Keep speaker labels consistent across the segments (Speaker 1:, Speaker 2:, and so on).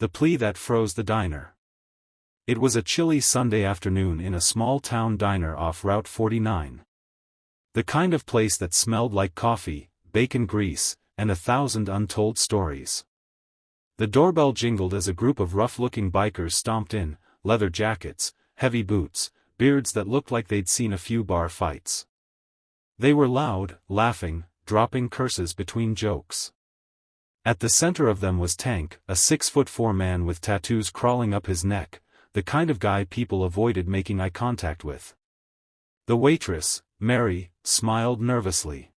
Speaker 1: The plea that froze the diner. It was a chilly Sunday afternoon in a small-town diner off Route 49. The kind of place that smelled like coffee, bacon grease, and 1,000 untold stories. The doorbell jingled as a group of rough-looking bikers stomped in, leather jackets, heavy boots, beards that looked like they'd seen a few bar fights. They were loud, laughing, dropping curses between jokes. At the center of them was Tank, a 6'4" man with tattoos crawling up his neck, the kind of guy people avoided making eye contact with. The waitress, Mary, smiled nervously.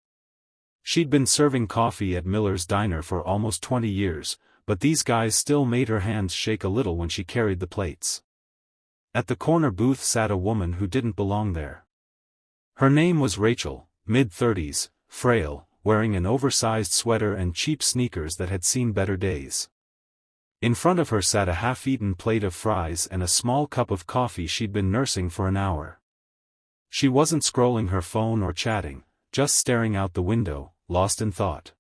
Speaker 1: She'd been serving coffee at Miller's Diner for almost 20 years, but these guys still made her hands shake a little when she carried the plates. At the corner booth sat a woman who didn't belong there. Her name was Rachel, mid-30s, frail, wearing an oversized sweater and cheap sneakers that had seen better days. In front of her sat a half-eaten plate of fries and a small cup of coffee she'd been nursing for an hour. She wasn't scrolling her phone or chatting, just staring out the window, lost in thought.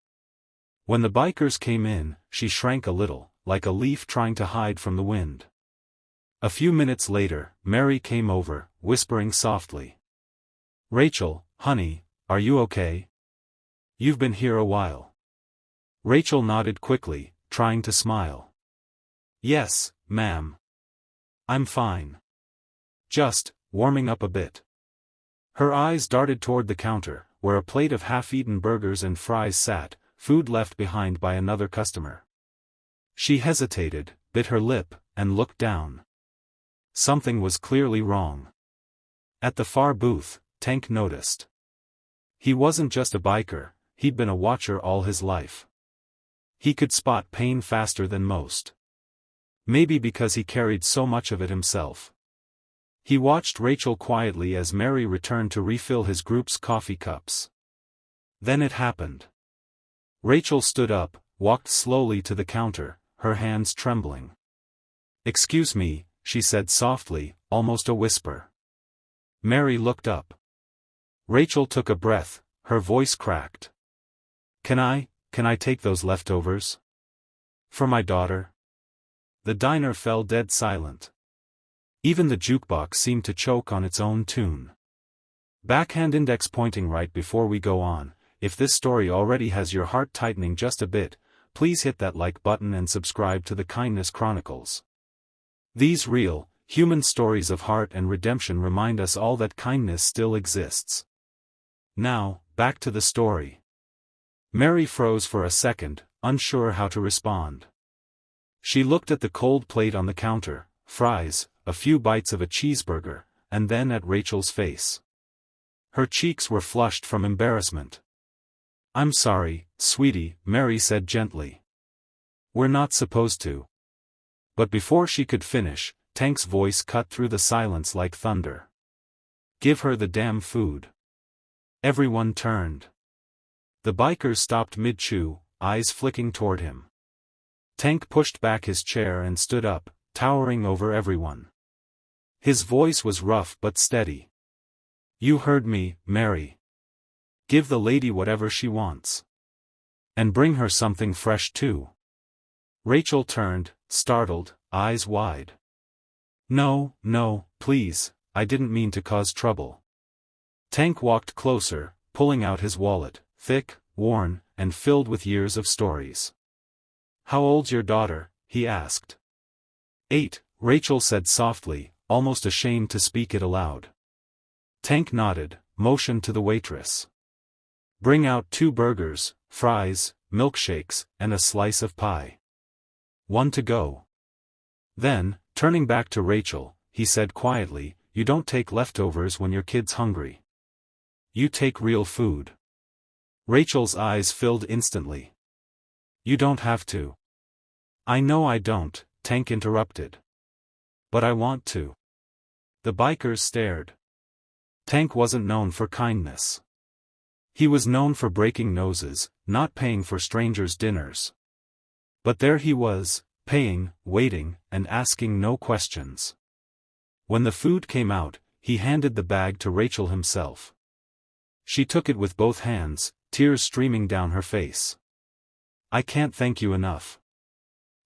Speaker 1: When the bikers came in, she shrank a little, like a leaf trying to hide from the wind. A few minutes later, Mary came over, whispering softly. "Rachel, honey, are you okay? You've been here a while." Rachel nodded quickly, trying to smile. "Yes, ma'am. I'm fine. Just, warming up a bit." Her eyes darted toward the counter, where a plate of half-eaten burgers and fries sat, food left behind by another customer. She hesitated, bit her lip, and looked down. Something was clearly wrong. At the far booth, Tank noticed. He wasn't just a biker, he'd been a watcher all his life. He could spot pain faster than most. Maybe because he carried so much of it himself. He watched Rachel quietly as Mary returned to refill his group's coffee cups. Then it happened. Rachel stood up, walked slowly to the counter, her hands trembling. "Excuse me," she said softly, almost a whisper. Mary looked up. Rachel took a breath, her voice cracked. Can I take those leftovers? For my daughter?" The diner fell dead silent. Even the jukebox seemed to choke on its own tune. Backhand index pointing. Right before we go on, if this story already has your heart tightening just a bit, please hit that like button and subscribe to the Kindness Chronicles. These real, human stories of heart and redemption remind us all that kindness still exists. Now, back to the story. Mary froze for a second, unsure how to respond. She looked at the cold plate on the counter, fries, a few bites of a cheeseburger, and then at Rachel's face. Her cheeks were flushed from embarrassment. "I'm sorry, sweetie," Mary said gently. "We're not supposed to." But before she could finish, Tank's voice cut through the silence like thunder. "Give her the damn food." Everyone turned. The bikers stopped mid-chew, eyes flicking toward him. Tank pushed back his chair and stood up, towering over everyone. His voice was rough but steady. "You heard me, Mary. Give the lady whatever she wants. And bring her something fresh too." Rachel turned, startled, eyes wide. No, please, I didn't mean to cause trouble." Tank walked closer, pulling out his wallet, thick, worn, and filled with years of stories. "How old's your daughter?" he asked. 8, Rachel said softly, almost ashamed to speak it aloud. Tank nodded, motioned to the waitress. "Bring out 2 burgers, fries, milkshakes, and a slice of pie. 1 to go." Then, turning back to Rachel, he said quietly, "You don't take leftovers when your kid's hungry. You take real food." Rachel's eyes filled instantly. "You don't have to." "I know I don't," Tank interrupted. "But I want to." The bikers stared. Tank wasn't known for kindness. He was known for breaking noses, not paying for strangers' dinners. But there he was, paying, waiting, and asking no questions. When the food came out, he handed the bag to Rachel himself. She took it with both hands, tears streaming down her face. "I can't thank you enough."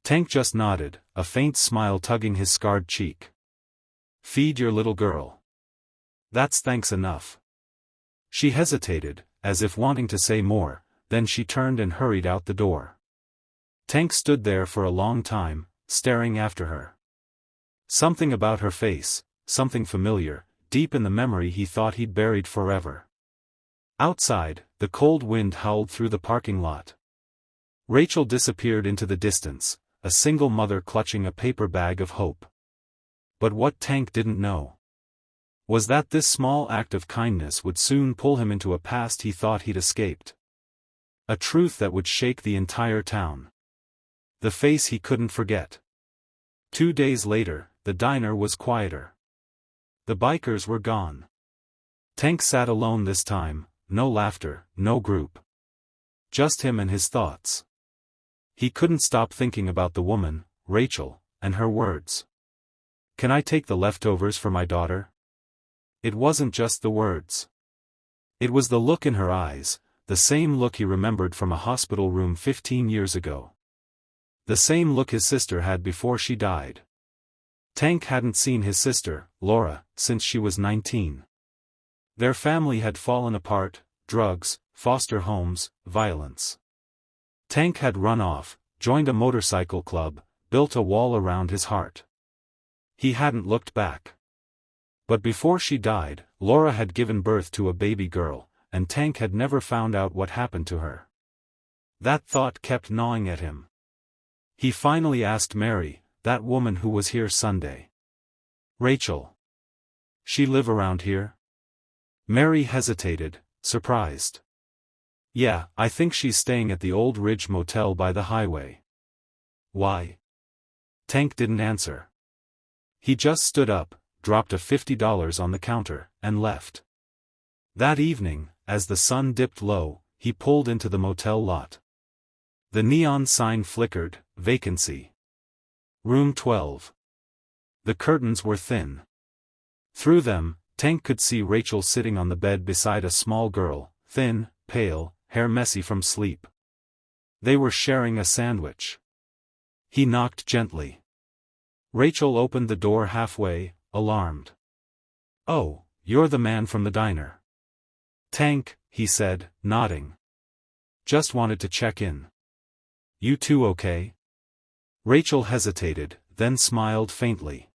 Speaker 1: Tank just nodded, a faint smile tugging his scarred cheek. Feed your little girl. That's thanks enough. She hesitated, as if wanting to say more, then she turned and hurried out the door. Tank stood there for a long time, staring after her. Something about her face, something familiar, deep in the memory he thought he'd buried forever. Outside, the cold wind howled through the parking lot. Rachel disappeared into the distance, a single mother clutching a paper bag of hope. But what Tank didn't know was that this small act of kindness would soon pull him into a past he thought he'd escaped. A truth that would shake the entire town. The face he couldn't forget. 2 days later, the diner was quieter. The bikers were gone. Tank sat alone this time, no laughter, no group. Just him and his thoughts. He couldn't stop thinking about the woman, Rachel, and her words. Can I take the leftovers for my daughter? It wasn't just the words. It was the look in her eyes, the same look he remembered from a hospital room 15 years ago. The same look his sister had before she died. Tank hadn't seen his sister, Laura, since she was 19. Their family had fallen apart, drugs, foster homes, violence. Tank had run off, joined a motorcycle club, built a wall around his heart. He hadn't looked back. But before she died, Laura had given birth to a baby girl, and Tank had never found out what happened to her. That thought kept gnawing at him. He finally asked Mary, that woman who was here Sunday. Rachel. She live around here? Mary hesitated, surprised. Yeah, I think she's staying at the Old Ridge Motel by the highway. Why? Tank didn't answer. He just stood up, dropped a $50 on the counter, and left. That evening, as the sun dipped low, he pulled into the motel lot. The neon sign flickered, vacancy. Room 12. The curtains were thin. Through them, Tank could see Rachel sitting on the bed beside a small girl, thin, pale, hair messy from sleep. They were sharing a sandwich. He knocked gently. Rachel opened the door halfway, alarmed. Oh, you're the man from the diner. Tank, he said, nodding. Just wanted to check in. You two okay? Rachel hesitated, then smiled faintly.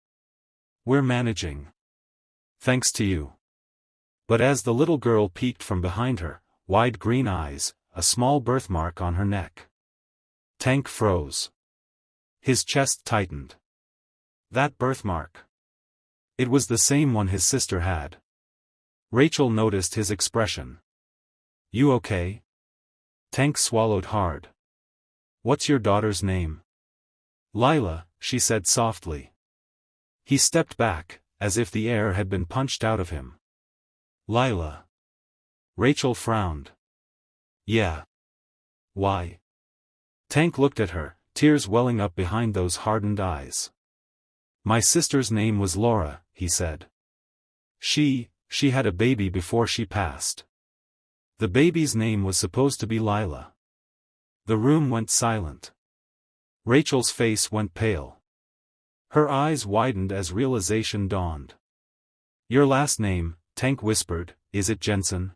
Speaker 1: We're managing. Thanks to you. But as the little girl peeked from behind her, wide green eyes, a small birthmark on her neck. Tank froze. His chest tightened. That birthmark. It was the same one his sister had. Rachel noticed his expression. You okay? Tank swallowed hard. What's your daughter's name? Lila, she said softly. He stepped back, as if the air had been punched out of him. Lila. Rachel frowned. Yeah. Why? Tank looked at her, tears welling up behind those hardened eyes. My sister's name was Laura, he said. She had a baby before she passed. The baby's name was supposed to be Lila. The room went silent. Rachel's face went pale. Her eyes widened as realization dawned. Your last name, Tank whispered, is it Jensen?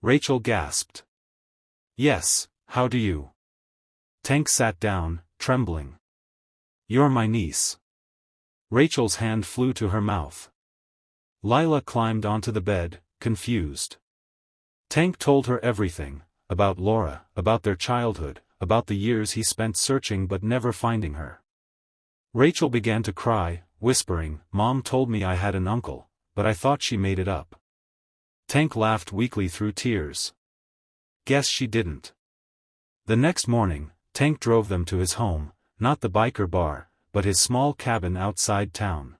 Speaker 1: Rachel gasped. Yes, how do you? Tank sat down, trembling. You're my niece. Rachel's hand flew to her mouth. Lila climbed onto the bed, confused. Tank told her everything, about Laura, about their childhood, about the years he spent searching but never finding her. Rachel began to cry, whispering, Mom told me I had an uncle, but I thought she made it up. Tank laughed weakly through tears. Guess she didn't. The next morning, Tank drove them to his home, not the biker bar, but his small cabin outside town.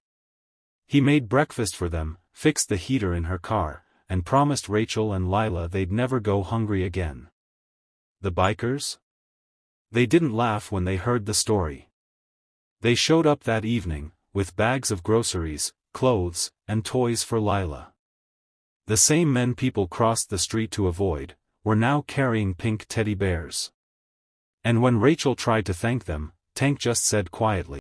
Speaker 1: He made breakfast for them, fixed the heater in her car, and promised Rachel and Lila they'd never go hungry again. The bikers? They didn't laugh when they heard the story. They showed up that evening, with bags of groceries, clothes, and toys for Lila. The same men people crossed the street to avoid, were now carrying pink teddy bears. And when Rachel tried to thank them, Tank just said quietly.